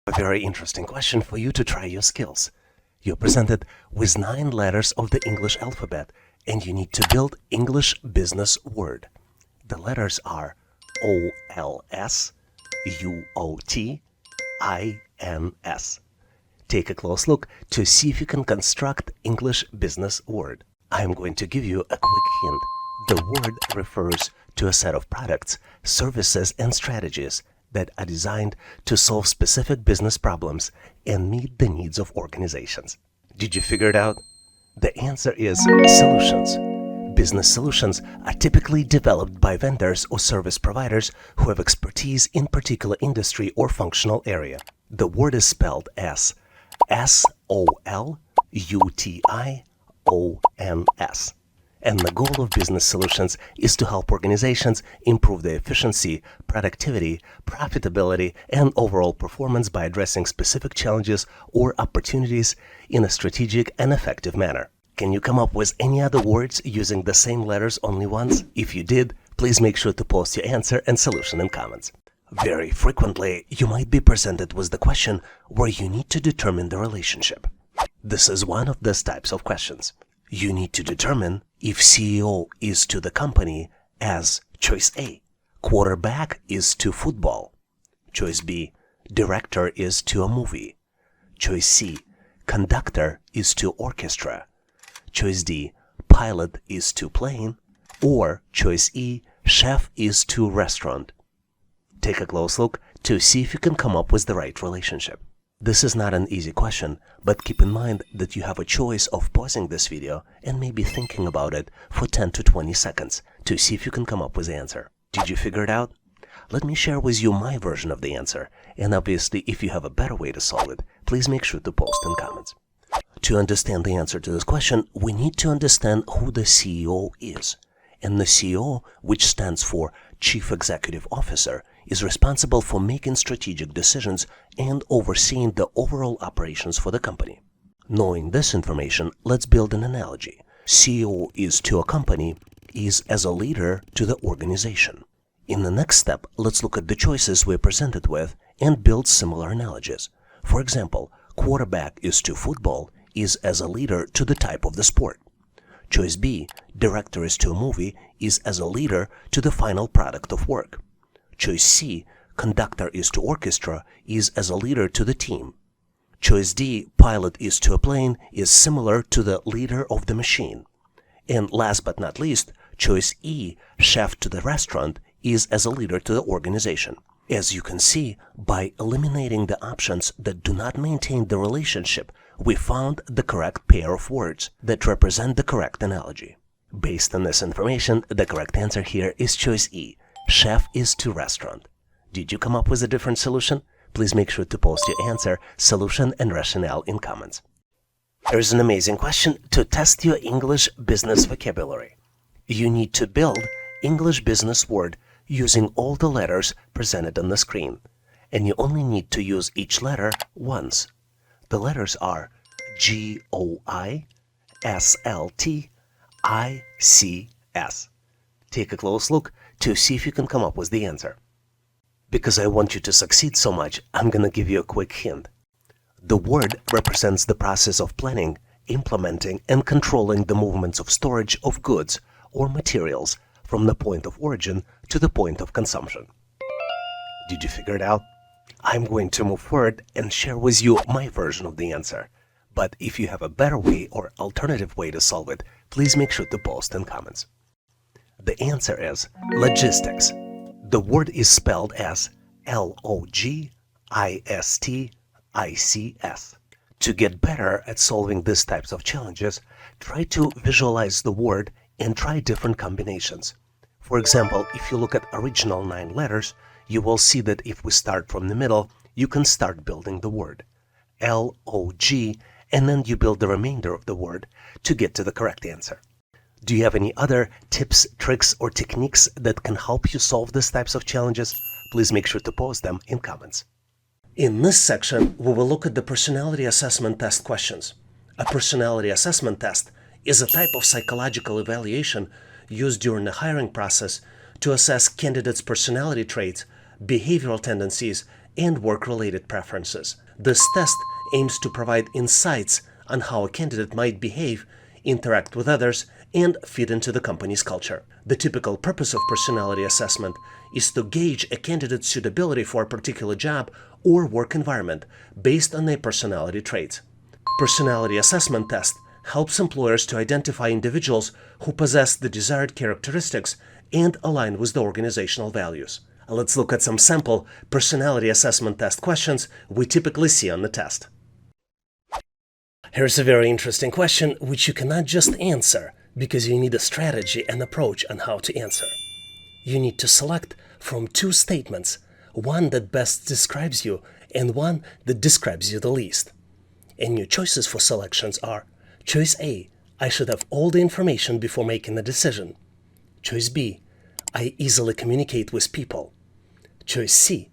A very interesting question for you to try your skills. You're presented with 9 letters of the English alphabet and you need to build English business word. The letters are O-L-S, U-O-T, I-N-S. Take a close look to see if you can construct English business word. I am going to give you a quick hint. The word refers to a set of products, services, and strategies that are designed to solve specific business problems and meet the needs of organizations. Did you figure it out? The answer is solutions. Business solutions are typically developed by vendors or service providers who have expertise in particular industry or functional area. The word is spelled as S-O-L-U-T-I-O-N-S. And the goal of business solutions is to help organizations improve their efficiency, productivity, profitability, and overall performance by addressing specific challenges or opportunities in a strategic and effective manner. Can you come up with any other words using the same letters only once? If you did, please make sure to post your answer and solution in comments. Very frequently, you might be presented with the question where you need to determine the relationship. This is one of these types of questions. You need to determine if CEO is to the company as choice A, quarterback is to football, choice B, director is to a movie, choice C, conductor is to orchestra, choice D, pilot is to plane, or choice E, chef is to restaurant. Take a close look to see if you can come up with the right relationship. This is not an easy question, but keep in mind that you have a choice of pausing this video and maybe thinking about it for 10 to 20 seconds to see if you can come up with the answer. Did you figure it out? Let me share with you my version of the answer, and obviously if you have a better way to solve it, please make sure to post in comments. To understand the answer to this question, we need to understand who the CEO is. And the CEO, which stands for Chief Executive Officer, is responsible for making strategic decisions and overseeing the overall operations for the company. Knowing this information, let's build an analogy. CEO is to a company is as a leader to the organization. In the next step, let's look at the choices we're presented with and build similar analogies. For example, quarterback is to football is as a leader to the type of the sport. Choice B, director is to a movie is as a leader to the final product of work. Choice C, conductor is to orchestra, is as a leader to the team. Choice D, pilot is to a plane, is similar to the leader of the machine. And last but not least, choice E, chef to the restaurant, is as a leader to the organization. As you can see, by eliminating the options that do not maintain the relationship, we found the correct pair of words that represent the correct analogy. Based on this information, the correct answer here is choice E. Chef is to restaurant. Did you come up with a different solution? Please make sure to post your answer, solution, and rationale in comments. Here's an amazing question to test your English business vocabulary. You need to build English business word using all the letters presented on the screen, and you only need to use each letter once. The letters are GOI, SLT, ICS. Take a close look to see if you can come up with the answer. Because I want you to succeed so much, I'm gonna give you a quick hint. The word represents the process of planning, implementing, and controlling the movements of storage of goods or materials from the point of origin to the point of consumption. Did you figure it out? I'm going to move forward and share with you my version of the answer. But if you have a better way or alternative way to solve it, please make sure to post in comments. The answer is logistics. The word is spelled as LOGISTICS. To get better at solving these types of challenges, try to visualize the word and try different combinations. For example, if you look at original 9 letters, you will see that if we start from the middle, you can start building the word L-O-G, and then you build the remainder of the word to get to the correct answer. Do you have any other tips, tricks, or techniques that can help you solve these types of challenges? Please make sure to post them in comments. In this section, we will look at the personality assessment test questions. A personality assessment test is a type of psychological evaluation used during the hiring process to assess candidates' personality traits, behavioral tendencies, and work-related preferences. This test aims to provide insights on how a candidate might behave, interact with others, and fit into the company's culture. The typical purpose of personality assessment is to gauge a candidate's suitability for a particular job or work environment based on their personality traits. Personality assessment test helps employers to identify individuals who possess the desired characteristics and align with the organizational values. Let's look at some sample personality assessment test questions we typically see on the test. Here's a very interesting question which you cannot just answer because you need a strategy and approach on how to answer. You need to select from 2 statements, one that best describes you and one that describes you the least. And your choices for selections are: choice A, I should have all the information before making a decision. Choice B, I easily communicate with people. Choice C,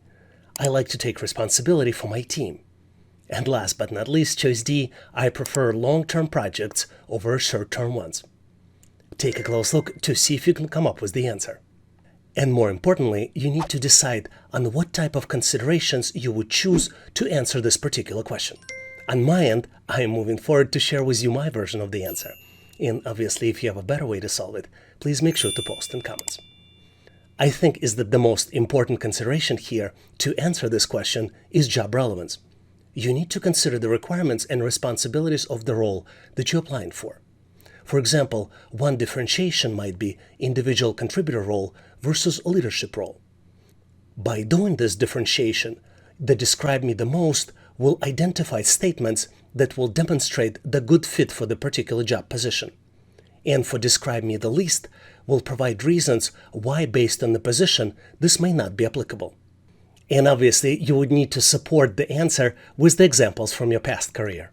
I like to take responsibility for my team. And last but not least, choice D, I prefer long-term projects over short-term ones. Take a close look to see if you can come up with the answer. And more importantly, you need to decide on what type of considerations you would choose to answer this particular question. On my end, I am moving forward to share with you my version of the answer. And obviously, if you have a better way to solve it, please make sure to post in comments. I think is that the most important consideration here to answer this question is job relevance. You need to consider the requirements and responsibilities of the role that you're applying for. For example, one differentiation might be individual contributor role versus a leadership role. By doing this differentiation, the describe me the most will identify statements that will demonstrate the good fit for the particular job position. And for describe me the least will provide reasons why, based on the position, this may not be applicable. And obviously, you would need to support the answer with the examples from your past career.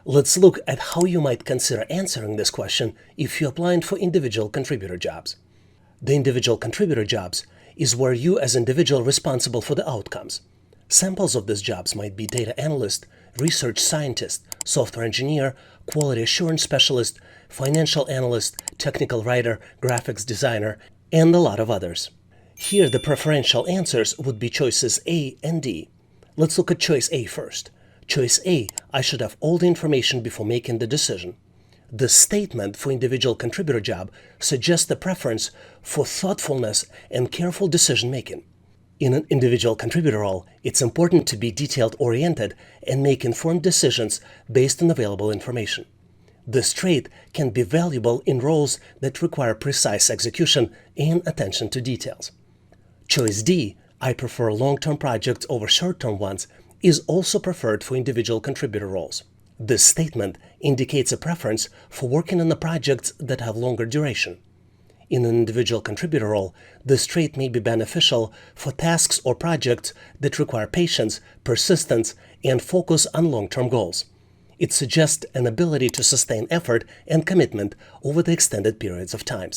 Let's look at how you might consider answering this question if you're applying for individual contributor jobs. The individual contributor jobs is where you as individual responsible for the outcomes. Samples of these jobs might be data analyst, research scientist, software engineer, quality assurance specialist, financial analyst, technical writer, graphics designer, and a lot of others. Here the preferential answers would be choices A and D. Let's look at choice A first. Choice A, I should have all the information before making the decision. The statement for individual contributor job suggests a preference for thoughtfulness and careful decision making. In an individual contributor role, it's important to be detailed-oriented and make informed decisions based on available information. This trait can be valuable in roles that require precise execution and attention to details. Choice D, I prefer long-term projects over short-term ones, is also preferred for individual contributor roles. This statement indicates a preference for working on the projects that have longer duration. In an individual contributor role, this trait may be beneficial for tasks or projects that require patience, persistence, and focus on long-term goals. It suggests an ability to sustain effort and commitment over the extended periods of time.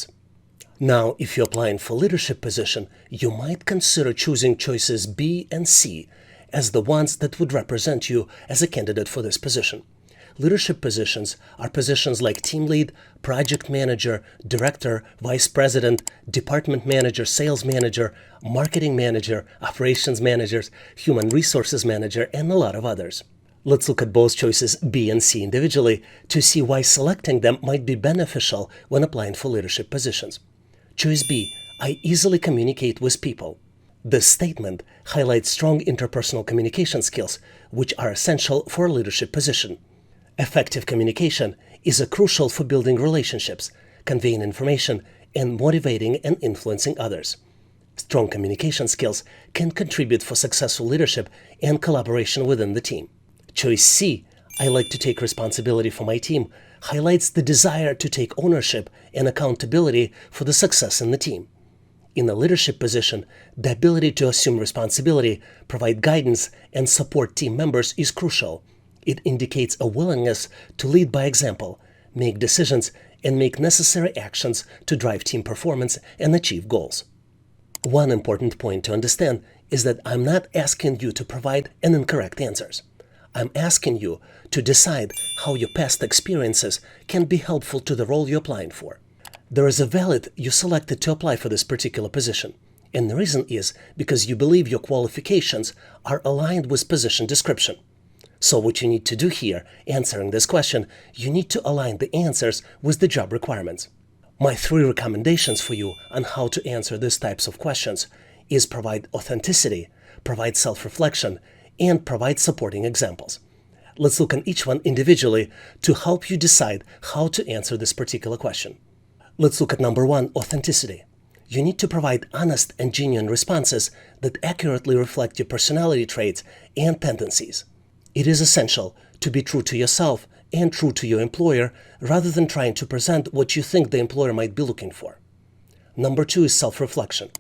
Now, if you're applying for leadership position, you might consider choosing choices B and C as the ones that would represent you as a candidate for this position. Leadership positions are positions like team lead, project manager, director, vice president, department manager, sales manager, marketing manager, operations managers, human resources manager, and a lot of others. Let's look at both choices B and C individually to see why selecting them might be beneficial when applying for leadership positions. Choice B, I easily communicate with people. This statement highlights strong interpersonal communication skills, which are essential for a leadership position. Effective communication is crucial for building relationships, conveying information, and motivating and influencing others. Strong communication skills can contribute for successful leadership and collaboration within the team. Choice C, I like to take responsibility for my team, highlights the desire to take ownership and accountability for the success in the team. In a leadership position, the ability to assume responsibility, provide guidance, and support team members is crucial. It indicates a willingness to lead by example, make decisions, and make necessary actions to drive team performance and achieve goals. One important point to understand is that I'm not asking you to provide an incorrect answers. I'm asking you to decide how your past experiences can be helpful to the role you're applying for. There is a valid you selected to apply for this particular position, and the reason is because you believe your qualifications are aligned with position description. So what you need to do here, answering this question, you need to align the answers with the job requirements. My 3 recommendations for you on how to answer these types of questions is provide authenticity, provide self-reflection, and provide supporting examples. Let's look at each one individually to help you decide how to answer this particular question. Let's look at number 1, authenticity. You need to provide honest and genuine responses that accurately reflect your personality traits and tendencies. It is essential to be true to yourself and true to your employer rather than trying to present what you think the employer might be looking for. Number 2 is self-reflection.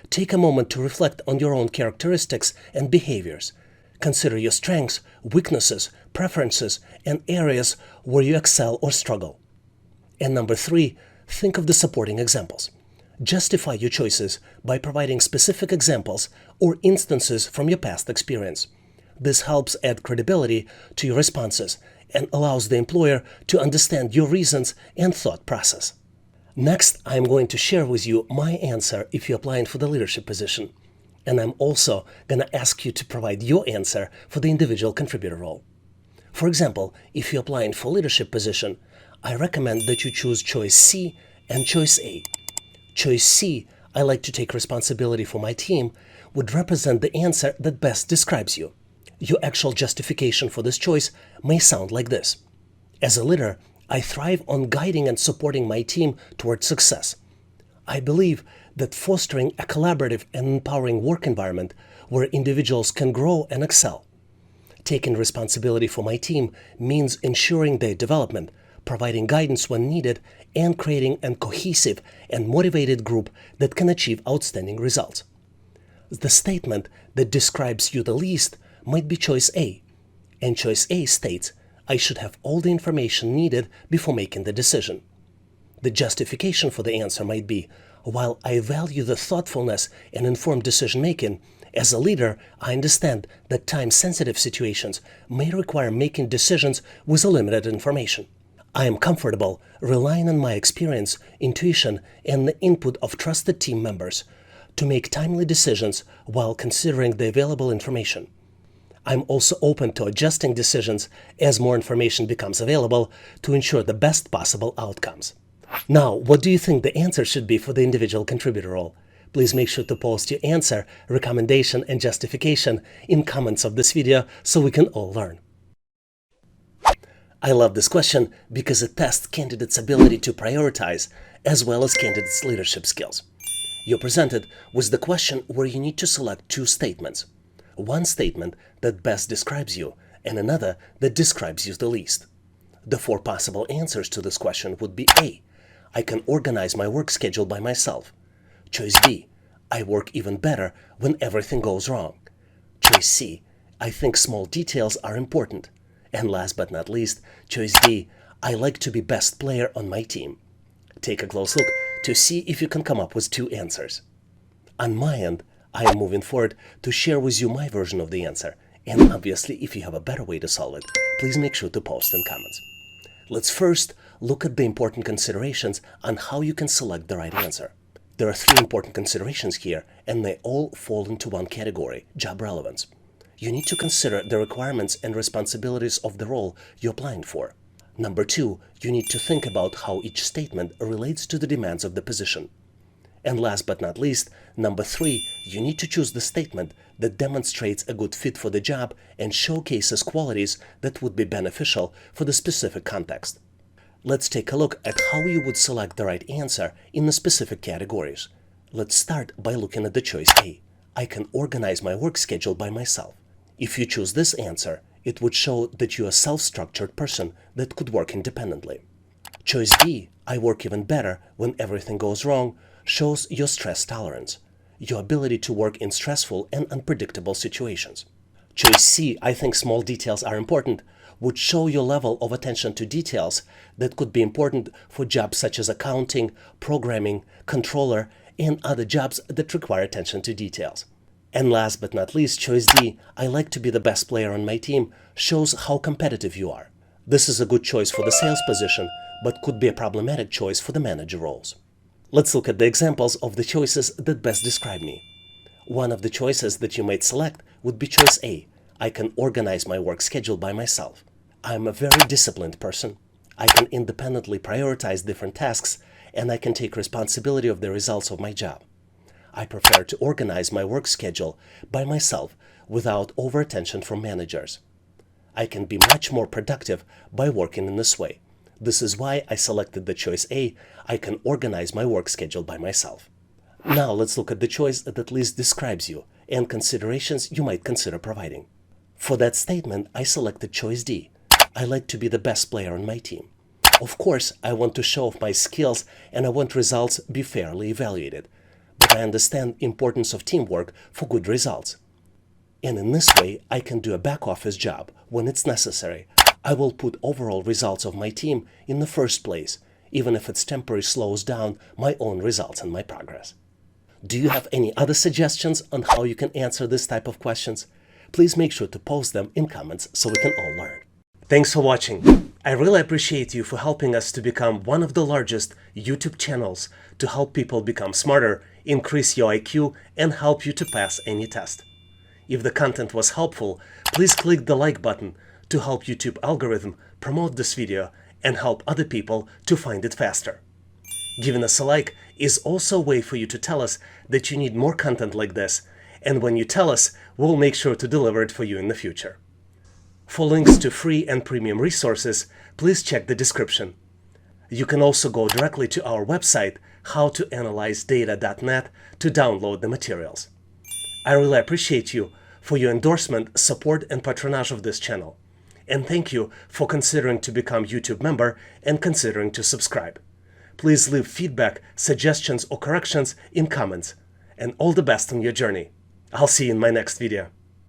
Take a moment to reflect on your own characteristics and behaviors. Consider your strengths, weaknesses, preferences, and areas where you excel or struggle. And number 3, think of the supporting examples. Justify your choices by providing specific examples or instances from your past experience. This helps add credibility to your responses and allows the employer to understand your reasons and thought process. Next, I'm going to share with you my answer if you're applying for the leadership position. And I'm also going to ask you to provide your answer for the individual contributor role. For example, if you're applying for leadership position, I recommend that you choose choice C and choice A. Choice C, I like to take responsibility for my team, would represent the answer that best describes you. Your actual justification for this choice may sound like this. As a leader, I thrive on guiding and supporting my team towards success. I believe that fostering a collaborative and empowering work environment where individuals can grow and excel. Taking responsibility for my team means ensuring their development, providing guidance when needed, and creating a cohesive and motivated group that can achieve outstanding results. The statement that describes you the least might be choice A, and choice A states, I should have all the information needed before making the decision. The justification for the answer might be, while I value the thoughtfulness and informed decision-making, as a leader, I understand that time-sensitive situations may require making decisions with limited information. I am comfortable relying on my experience, intuition, and the input of trusted team members to make timely decisions while considering the available information. I'm also open to adjusting decisions as more information becomes available to ensure the best possible outcomes. Now, what do you think the answer should be for the individual contributor role? Please make sure to post your answer, recommendation, and justification in comments of this video so we can all learn. I love this question because it tests candidates' ability to prioritize as well as candidates' leadership skills. You're presented with the question where you need to select 2 statements. One statement that best describes you and another that describes you the least. The 4 possible answers to this question would be A. I can organize my work schedule by myself. Choice B. I work even better when everything goes wrong. Choice C. I think small details are important. And last but not least, choice D. I like to be best player on my team. Take a close look to see if you can come up with 2 answers. On my end, I am moving forward to share with you my version of the answer. And obviously, if you have a better way to solve it, please make sure to post in comments. Let's first look at the important considerations on how you can select the right answer. There are 3 important considerations here, and they all fall into one category: job relevance. You need to consider the requirements and responsibilities of the role you're applying for. Number 2, you need to think about how each statement relates to the demands of the position. And last but not least, number 3, you need to choose the statement that demonstrates a good fit for the job and showcases qualities that would be beneficial for the specific context. Let's take a look at how you would select the right answer in the specific categories. Let's start by looking at the choice A. I can organize my work schedule by myself. If you choose this answer, it would show that you're a self-structured person that could work independently. Choice B. I work even better when everything goes wrong shows your stress tolerance, your ability to work in stressful and unpredictable situations. Choice C. I think small details are important would show your level of attention to details that could be important for jobs such as accounting, programming, controller, and other jobs that require attention to details. And last but not least, choice D. I like to be the best player on my team shows how competitive you are. This is a good choice for the sales position, but could be a problematic choice for the manager roles. Let's look at the examples of the choices that best describe me. One of the choices that you might select would be choice A. I can organize my work schedule by myself. I am a very disciplined person. I can independently prioritize different tasks, and I can take responsibility of the results of my job. I prefer to organize my work schedule by myself without over-attention from managers. I can be much more productive by working in this way. This is why I selected the choice A. I can organize my work schedule by myself. Now let's look at the choice that least describes you and considerations you might consider providing. For that statement, I selected choice D. I like to be the best player on my team. Of course, I want to show off my skills and I want results be fairly evaluated. But I understand the importance of teamwork for good results. And in this way, I can do a back office job when it's necessary. I will put overall results of my team in the first place, even if it temporarily slows down my own results and my progress. Do you have any other suggestions on how you can answer this type of questions? Please make sure to post them in comments so we can all learn. Thanks for watching. I really appreciate you for helping us to become one of the largest YouTube channels to help people become smarter, increase your IQ, and help you to pass any test. If the content was helpful, please click the like button to help YouTube algorithm promote this video and help other people to find it faster. Giving us a like is also a way for you to tell us that you need more content like this, and when you tell us, we'll make sure to deliver it for you in the future. For links to free and premium resources, please check the description. You can also go directly to our website, howtoanalyzedata.net, to download the materials. I really appreciate you for your endorsement, support, and patronage of this channel. And thank you for considering to become YouTube member and considering to subscribe. Please leave feedback, suggestions, or corrections in comments. And all the best on your journey. I'll see you in my next video.